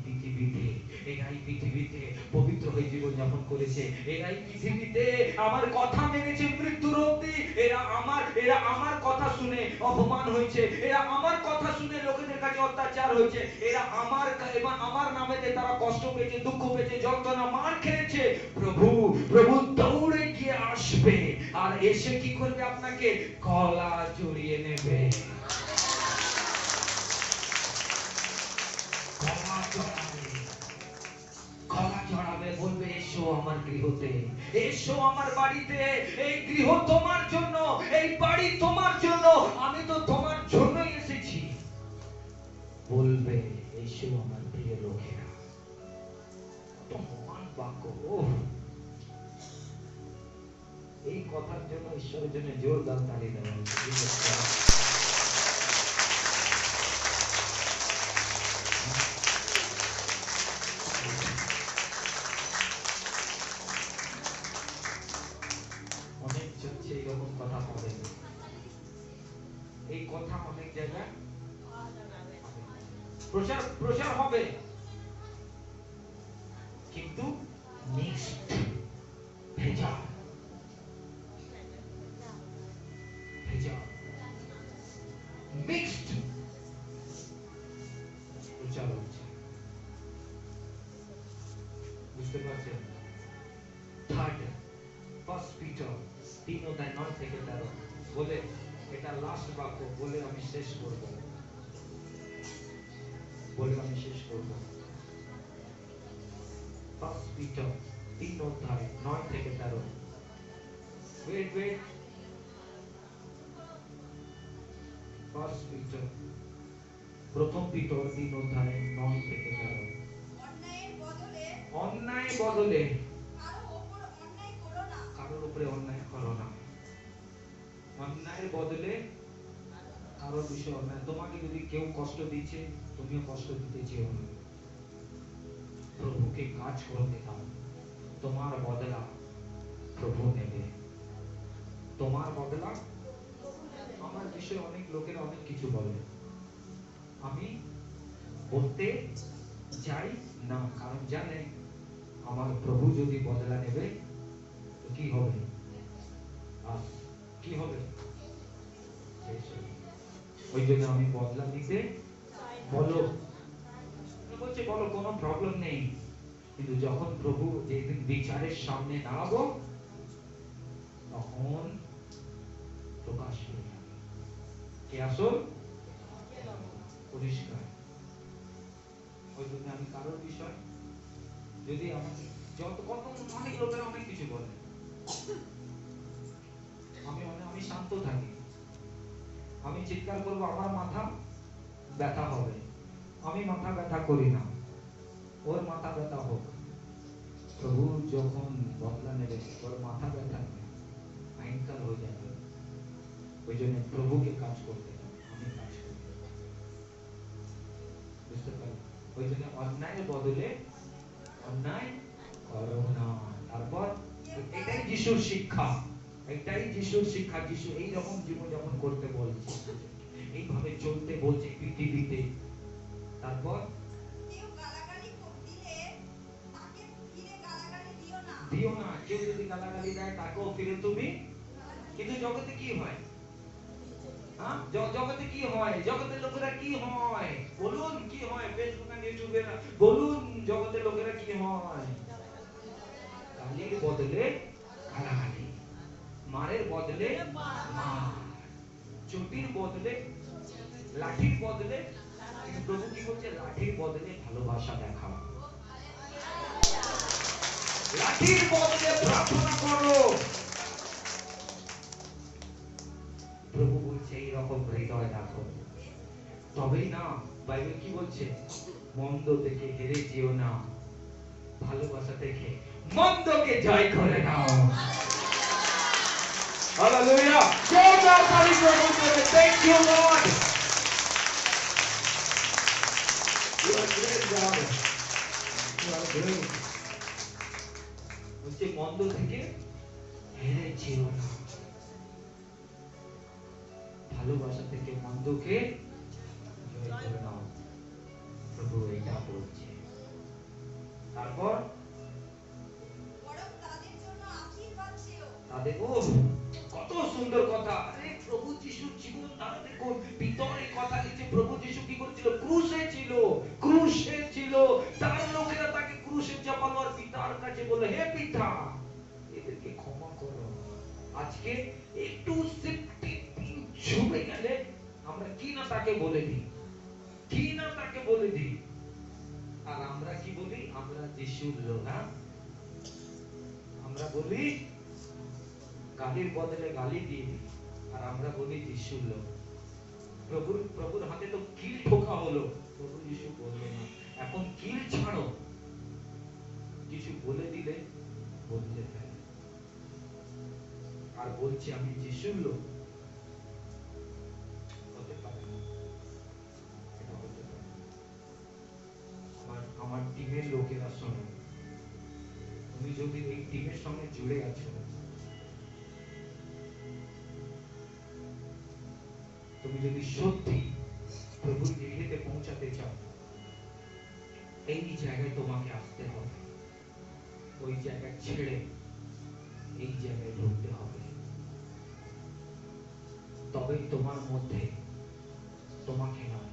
পৃথিবীতে পবিত্র হয়ে জীবন যাপন করেছে, এরাই পৃথিবীতে আমার কথা মেনেছে মৃত্যুর অবধি। এরা আমার কথা শুনে অপমান হয়েছে, এরা আমার কথা শুনে লোকেদের কাছে অত্যাচার হয়েছে, এরা আমার নামেতে তারা কষ্ট পেয়েছে, দুঃখ পেয়েছে, যন্ত্রণা, মার খেয়েছে। প্রভু দৌড়ে গিয়ে আসবে, আর এসে কি করবে? আপনাকে গলা জড়িয়ে নেবে, গলা জড়াবে, বলবে এসো আমার গৃহতে, এসো আমার বাড়িতে, এই গৃহ তোমার জন্য, এই বাড়ি তোমার জন্য, আমি তো তোমার জন্যই এসেছি। বলবে এসো আমার প্রিয় লোকেরা। কত মহান বাক্য! এই কথার জন্য ঈশ্বরের জন্য জোরদার তালি দেওয়া উচিত। অনেক চলছে এইরকম কথা পাবেন, এই কথা অনেক জায়গায় প্রচার হবে, কিন্তু মিক্সড, ভেজাল মিক্সড প্রচার হচ্ছে, বুঝতে পারছেন? ফার্স্ট পিটার 3:9-13 বলে, এটা লাস্ট বাক্য বলে আমি শেষ করব, first Peter 3:9-13। Wait, first Peter, প্রথম পিটার 3:9-13। অন্যায় বদলে কারোর উপরে অন্যায় করো না। অন্যায়ের বদলে কারোর বিষয়ে অন্যায়। তোমাকে যদি কেউ কষ্ট দিচ্ছে, তুমিও কষ্ট দিতে চেও না। প্রভুকে কাজ করতে দাও, তোমার বদলা প্রভু নেবে, তোমার বদলা। আমার বিষয়ে অনেক লোকেরা অনেক কিছু বলে, আমি বলতে যাই না, কারণ জানে আমার প্রভু যদি বদলা নেবে তো কি হবে? কি হবে? ওই জন্য আমি বদলা নিতে বলো, বলছে বলো, কোনো প্রবলেম নেই, কিন্তু যখন প্রভু যেদিন বিচারের সামনে দাঁড়াবো, তখন প্রকাশ হয়ে যাবে কে আসল, পরিষ্কার। ওই জন্য আমি কারোর বিষয় যদি আমাকে অনেক লোকেরা অনেক কিছু বলে, আমি শান্ত থাকি, আমি চিৎকার করবো, আমার মাথা ব্যথা হবে, আমি মাথা ব্যথা করি না, ওর মাথা ব্যথা হোক। প্রভু যখন বদলা নেবে, ওর মাথা ব্যথা ভয়ঙ্কর হয়ে যাবে। ওই জন্য প্রভুকে কাজ করতে দাও, আমি কাজ করি, বুঝতে পারি? ওই জন্য অন্যায়ের বদলে অন্যায় করো না। তারপর এটাই যিশুর শিক্ষা, যিশু এইরকম জীবনযাপন করতে বলছে, এইভাবে চলতে বলছে পৃথিবীতে। তারপর দিও না, কেউ যদি গালাগালি দেয় তাকেও ফিরে তুমি। কিন্তু জগতে কি হয়? জগতে কি হয়? জগতের লোকেরা কি হয় বলুন? কি হয়? ফেসবুক আর ইউটিউবে বলুন, জগতের লোকেরা কি হয়? গালির বদলে গালাগালি, মারের বদলে মার, চুটির বদলে লাঠির বদলে। কিন্তু প্রভু কি বলছে? লাঠির বদলে ভালোবাসা দেখাও, লাঠির বদলে প্রার্থনা করো। প্রভু বলছে এইরকম হৃদয় রাখো, তবেই না। বাইবেল কি বলছে? মন্দ থেকে হেরে যেও না, ভালোবাসা থেকে মন্দকে জয় করে নাও। হালেলুয়া! জোরদার তালি প্রভুকে। Thank you Lord, you are great God. আর ধরে গেছে। বলছে মন্দ থেকে হেরে যেও না, ভালোবাসা থেকে মন্দকে জয় করে নাও, প্রভু এটা বলছে। তারপর বরং তাদের জন্য আশীর্বাদ চেও। তাদের ও কত সুন্দর কথা। আরে প্রভু যিশুর জীবন তারা দেখো, ভিতরে কথা লিখছে প্রভু যিশু কি করেছিল, ক্রুশে ছিল, ক্রুশে ছিল। তার লোকেরা তাকে ক্রুশে চাপালো আর পিতার কাছে বলল, হে পিতা এদেরকে ক্ষমা করো। আজকে একটু ছুঁয়ে গেলে আমরা কি না তাকে বলে দিই, কি না তাকে বলে দিই। আর আমরা কি বলি, আমরা যিশুর লোক। হ্যাঁ, আমরা বলি গালির বদলে গালি দিয়ে দিই, আর আমরা বলি যিশুর লোক। প্রভুর হাতে তো কিল ঠোকা হলো, প্রভু যিশু বললো না এখন কিল ছাড়ো, কিছু বলে দিলে বলতে ফেলে আর বলছে আমি যিশুর লোক। হতে পারে না, এটা হতে পারে না। আমার টিমের লোকেরা শোনো, তুমি যদি এই টিমের সঙ্গে জুড়ে আছো, তুমি যদি সত্যি প্রভুর গৃহেতে পৌঁছাতে চাও, এই জায়গায় তোমাকে আসতে হবে, ওই জায়গা ছেড়ে এই জায়গায় ঢুকতে হবে। তবে তোমার মধ্যে তোমাকে নয়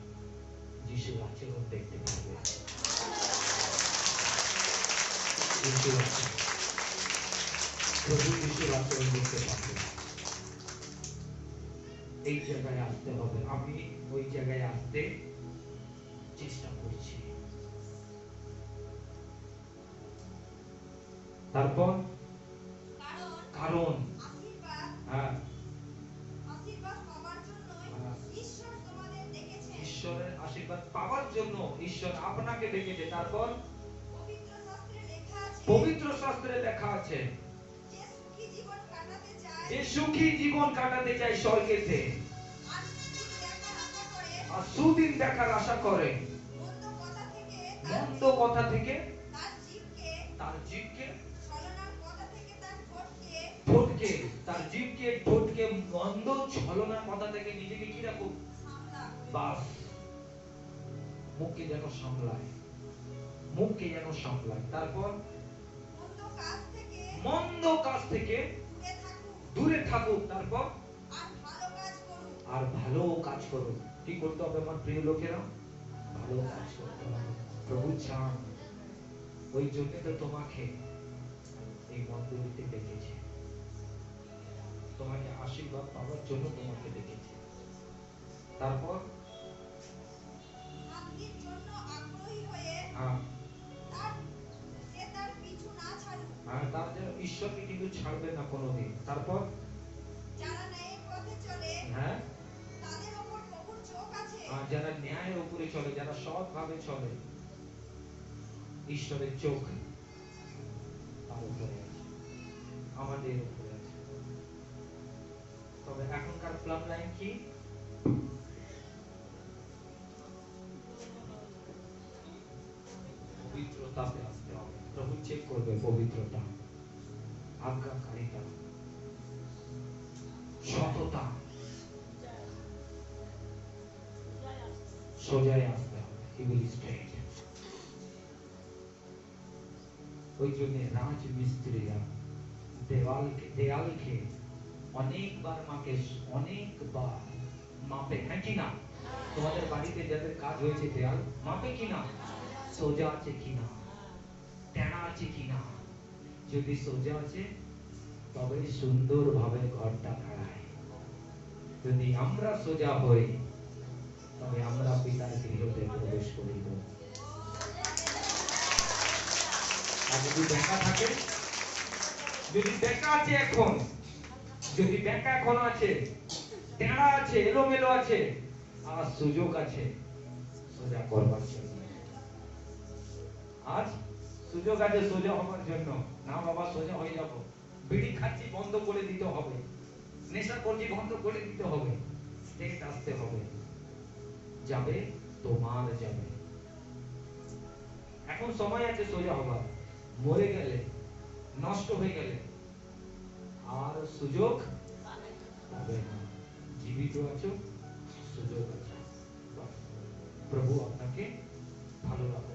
যিশুর আচরণ দেখতে পাবে। প্রভু যিশুর আচরণ দেখতে পাবে। এই জায়গায় আসতে হবে। আমি ওই জায়গায় আসতে চেষ্টা করছি। তারপর কারণ হ্যাঁ, আশীর্বাদ পাওয়ার জন্যই ঈশ্বর তোমাদের ডেকেছেন। ঈশ্বরের আশীর্বাদ পাওয়ার জন্য ঈশ্বর আপনাকে ডেকেছে। তারপর পবিত্র শাস্ত্রে লেখা আছে, পবিত্র শাস্ত্রে লেখা আছে, যে সুখী জীবন কাটাতে চায়, যে সুখী জীবন কাটাতে চায় স্বর্গেতে, আর সুদিন দেখার আশা করে, মন্দ কথা থেকে মন্দ কথা থেকে তার জিভকে, ছলনার কথা থেকে তার ঠোঁটকে, তার জিভকে ঠোঁটকে মন্দ ছলনার কথা থেকে নিজেকে কি রাখুক, বাস মুখকে যেন সামলায়, মুখকে যেন সামলায়। তারপর মন্দ কাজ থেকে দূরে থাকুক। তারপর আর ভালো কাজ করুক। কি করতে হবে আমার প্রিয় লোকেরা? ভালো কাজ করতে হবে। প্রভু চান, ওই জন্য তো তোমাকে এই মন্দিরতে ডেকেছে, তোমাকে আশীর্বাদ পাওয়ার জন্য তোমাকে ডেকেছে। তারপর শান্তির জন্য আগ্রহী হয়ে হ্যাঁ, তার পিছু না ছাড়ুক। তার জন্য ঈশ্বরকে কিন্তু ছাড়বে না কোনোদিন। তারপর যারা ন্যায়ের পথে চলে, হ্যাঁ, তাদের উপর প্রভুর চোখ আছে। যারা ন্যায়ের উপরে চলে, যারা সৎভাবে চলে, ঈশ্বরের চোখ তার উপরে আছে, আমাদের উপরে আছে। তবে এখনকার প্লাম লাইন কি? পবিত্রতাতে আসতে হবে। প্রভু চেক করবে পবিত্রতা, আজ্ঞাকারিতা, সততা, সোজায় আসতে হবে। He will straight. ওই জন্য রাজমিস্ত্রিরা দেয়ালকে অনেকবার অনেকবার মাপে, হ্যাঁ কি না? তোমাদের বাড়িতে যাদের কাজ হয়েছে দেয়াল মাপে কিনা, সোজা আছে কিনা, টেনা আছে কিনা। যদি সোজা আছে তবে সুন্দরভাবে ঘরটা দাঁড়ায়। যদি আমরা সোজা হই তবে আমরা পিতার গৃহতে প্রবেশ করিব। আর যদি বেঁকা থাকে, যদি বেঁকা আছে এখন, যদি বেঁকা এখন আছে, টেঁড়া আছে, এলোমেলো আছে, আর সুযোগ আছে সোজা করবার জন্য। আজ সুযোগ আছে সোজা হবার জন্য। না বাবা সোজা হয়ে যাব, বিড়ি খাচ্ছি বন্ধ করে দিতে হবে, নেশা করছি বন্ধ করে দিতে হবে, স্টেট আসতে হবে। যাবে তোমার যাবে। এখন সময় আছে সোজা হবার। মরে গেলে, নষ্ট হয়ে গেলে আর সুযোগ পাবে না। জীবিত আছো, সুযোগ আছে। বাস। প্রভু আপনাকে ভালো রাখুন।